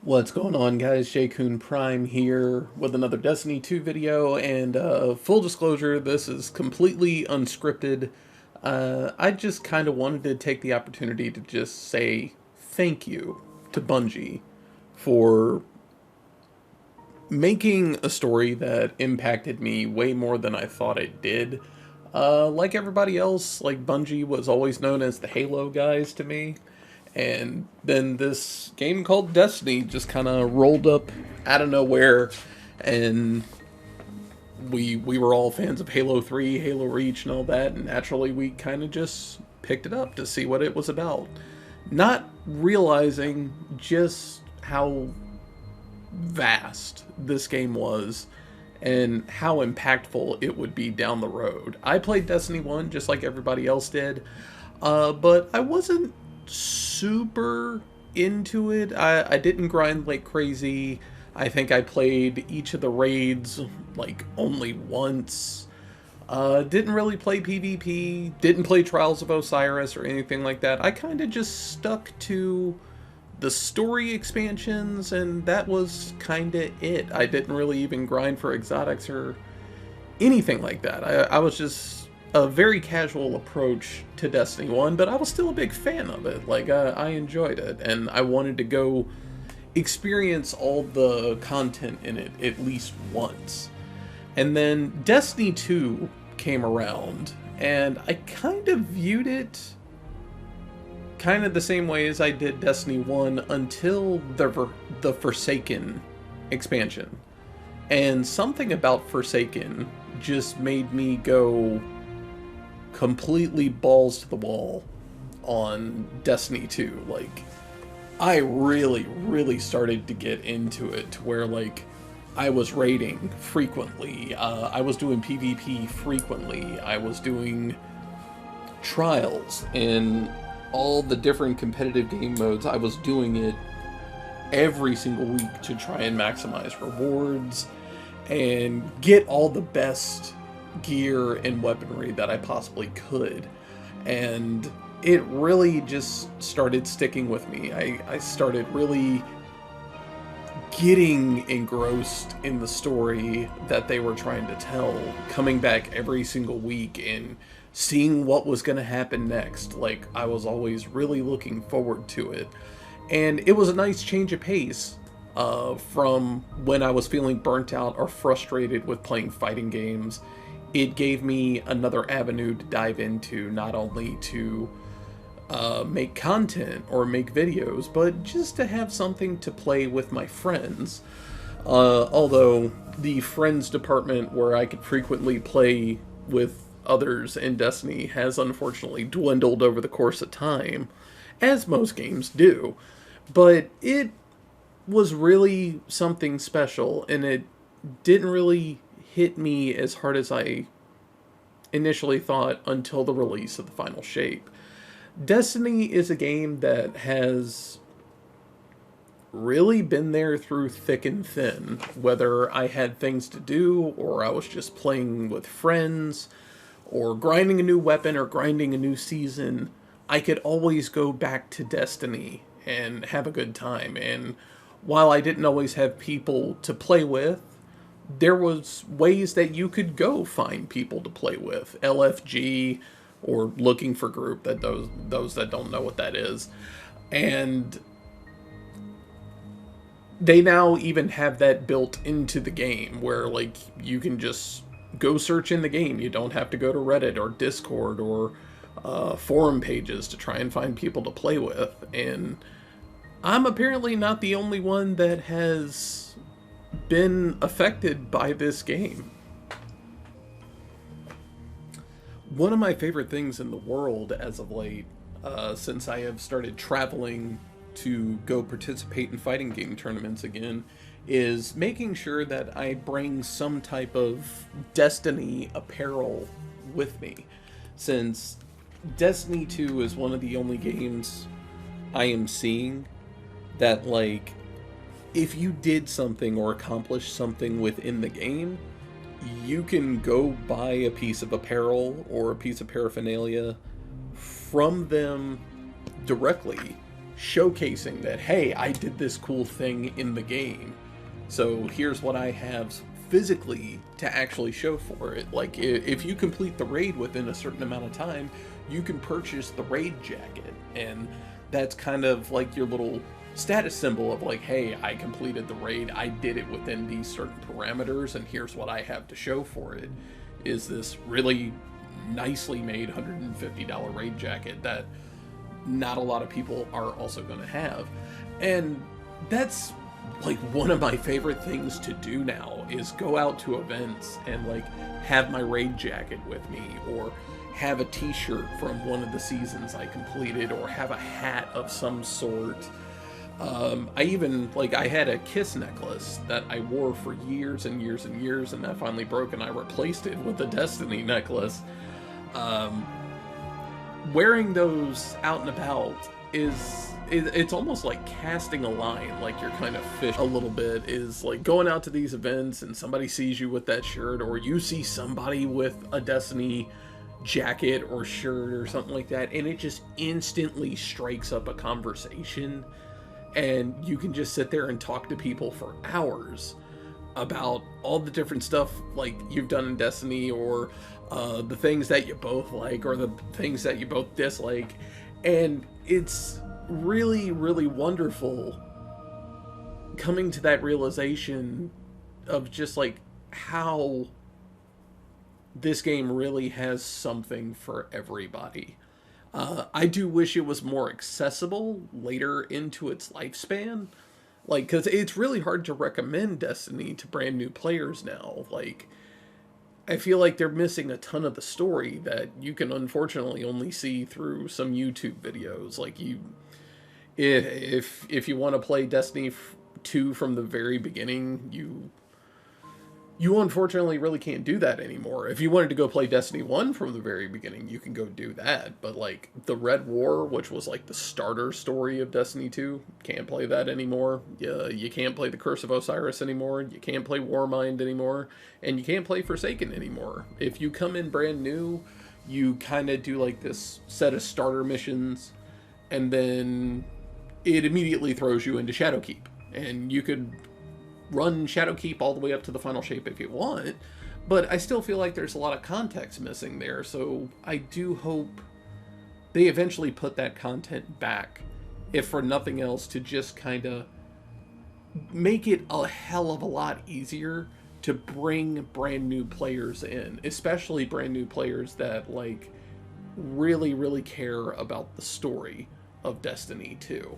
What's going on, guys? J-Kun Prime here with another Destiny 2 video, and full disclosure, this is completely unscripted. I just kind of wanted to take the opportunity to just say thank you to Bungie for making a story that impacted me way more than I thought it did. Like everybody else, like Bungie was always known as the Halo guys to me. And then this game called Destiny just kind of rolled up out of nowhere, and we were all fans of Halo 3, Halo Reach, and all that, and naturally we kind of just picked it up to see what it was about. Not realizing just how vast this game was and how impactful it would be down the road. I played Destiny 1 just like everybody else did, but I wasn't super into it. I didn't grind like crazy. I think I played each of the raids like only once. Didn't really play PvP, didn't play Trials of Osiris or anything like that. I kind of just stuck to the story expansions, and that was kind of it. I didn't really even grind for exotics or anything like that. I was just a very casual approach to Destiny 1, but I was still a big fan of it. Like, I enjoyed it, and I wanted to go experience all the content in it at least once. And then Destiny 2 came around, and I kind of viewed it kind of the same way as I did Destiny 1 until the Forsaken expansion. And something about Forsaken just made me go completely balls to the wall on Destiny 2. Like, I really started to get into it to where, like, I was raiding frequently, I was doing PvP frequently, I was doing trials in all the different competitive game modes. I was doing it every single week to try and maximize rewards and get all the best gear and weaponry that I possibly could. And it really just started sticking with me. I started really getting engrossed in the story that they were trying to tell, coming back every single week and seeing what was going to happen next. Like, I was always really looking forward to it. And it was a nice change of pace from when I was feeling burnt out or frustrated with playing fighting games. It gave me another avenue to dive into, not only to make content or make videos, but just to have something to play with my friends. Although the friends department where I could frequently play with others in Destiny has unfortunately dwindled over the course of time, as most games do. But it was really something special, and it didn't really hit me as hard as I initially thought until the release of the final shape. Destiny is a game that has really been there through thick and thin, whether I had things to do or I was just playing with friends or grinding a new weapon or grinding a new season. I could always go back to Destiny and have a good time. And while I didn't always have people to play with, there was ways that you could go find people to play with. LFG, or looking for group, that those that don't know what that is. And they now even have that built into the game where, like, you can just go search in the game. You don't have to go to Reddit or Discord or forum pages to try and find people to play with. And I'm apparently not the only one that has been affected by this game. One of my favorite things in the world as of late, since I have started traveling to go participate in fighting game tournaments again, is making sure that I bring some type of Destiny apparel with me. Since Destiny 2 is one of the only games I am seeing that, like, if you did something or accomplished something within the game, you can go buy a piece of apparel or a piece of paraphernalia from them directly showcasing that, hey, I did this cool thing in the game. So here's what I have physically to actually show for it. Like, if you complete the raid within a certain amount of time, you can purchase the raid jacket. And that's kind of like your little status symbol of like, hey, I completed the raid, I did it within these certain parameters, and here's what I have to show for it. Is this really nicely made $150 raid jacket that not a lot of people are also going to have. And that's like one of my favorite things to do now, is go out to events and like have my raid jacket with me, or have a t-shirt from one of the seasons I completed, or have a hat of some sort. I even, like, I had a Kiss necklace that I wore for years and years and years, and that finally broke, and I replaced it with a Destiny necklace. Wearing those out and about it's almost like casting a line, like you're kind of fish a little bit, is like going out to these events and somebody sees you with that shirt, or you see somebody with a Destiny jacket or shirt or something like that, and it just instantly strikes up a conversation, and you can just sit there and talk to people for hours about all the different stuff like you've done in Destiny, or the things that you both like, or the things that you both dislike. And it's really, really wonderful coming to that realization of just like how this game really has something for everybody. I do wish it was more accessible later into its lifespan, like, because it's really hard to recommend Destiny to brand new players now. Like, I feel like they're missing a ton of the story that you can unfortunately only see through some YouTube videos. Like, if you want to play Destiny 2 from the very beginning, you unfortunately really can't do that anymore. If you wanted to go play Destiny 1 from the very beginning, you can go do that. But like the Red War, which was like the starter story of Destiny 2, can't play that anymore. You can't play the Curse of Osiris anymore. You can't play Warmind anymore. And you can't play Forsaken anymore. If you come in brand new, you kind of do like this set of starter missions, and then it immediately throws you into Shadowkeep. And you could run Shadowkeep all the way up to the final shape if you want, but I still feel like there's a lot of context missing there, so I do hope they eventually put that content back, if for nothing else to just kind of make it a hell of a lot easier to bring brand new players in, especially brand new players that like really, really care about the story of Destiny 2.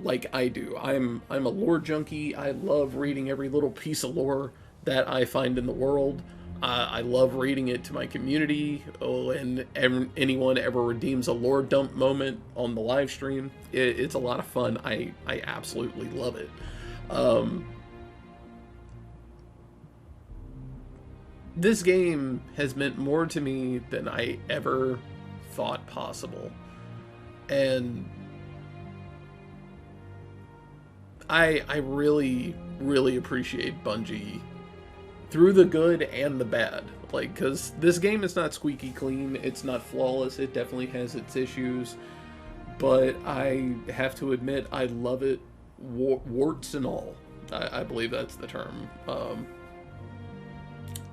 Like I do. I'm a lore junkie. I love reading every little piece of lore that I find in the world. I love reading it to my community. Oh, and anyone ever redeems a lore dump moment on the live stream, it's a lot of fun. I absolutely love it. This game has meant more to me than I ever thought possible. And I really, really appreciate Bungie through the good and the bad. Like, because this game is not squeaky clean, it's not flawless, it definitely has its issues, but I have to admit, I love it, warts and all. I believe that's the term.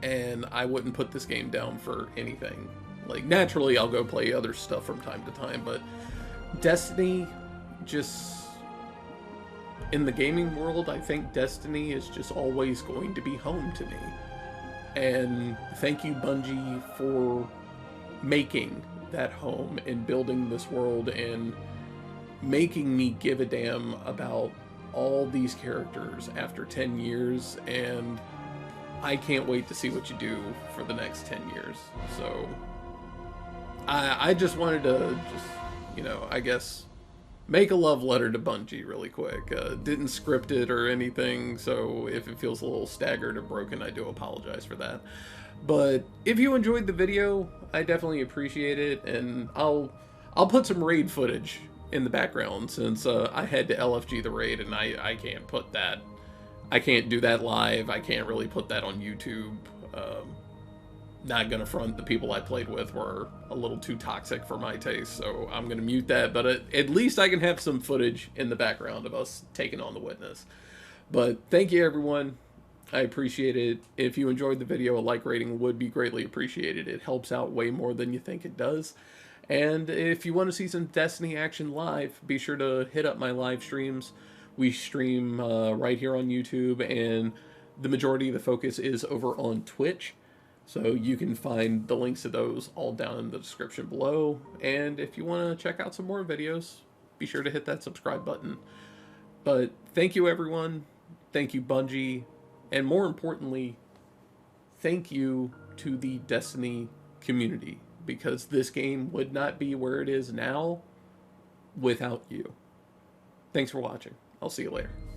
And I wouldn't put this game down for anything. Like, naturally, I'll go play other stuff from time to time, but Destiny just... in the gaming world, I think Destiny is just always going to be home to me. And thank you, Bungie, for making that home and building this world and making me give a damn about all these characters after 10 years. And I can't wait to see what you do for the next 10 years. So I just wanted to just, you know, I guess make a love letter to Bungie really quick. Didn't script it or anything, so if it feels a little staggered or broken, I do apologize for that. But if you enjoyed the video, I definitely appreciate it, and I'll put some raid footage in the background, since I had to LFG the raid, and I can't put that. I can't do that live. I can't really put that on YouTube. not gonna front, the people I played with were a little too toxic for my taste, so I'm gonna mute that. But at least I can have some footage in the background of us taking on the witness. But thank you, everyone. I appreciate it. If you enjoyed the video, a like rating would be greatly appreciated. It helps out way more than you think it does. And if you want to see some Destiny action live, be sure to hit up my live streams. We stream right here on YouTube, and the majority of the focus is over on Twitch. So you can find the links to those all down in the description below. And if you want to check out some more videos, be sure to hit that subscribe button. But thank you, everyone. Thank you, Bungie. And more importantly, thank you to the Destiny community, because this game would not be where it is now without you. Thanks for watching. I'll see you later.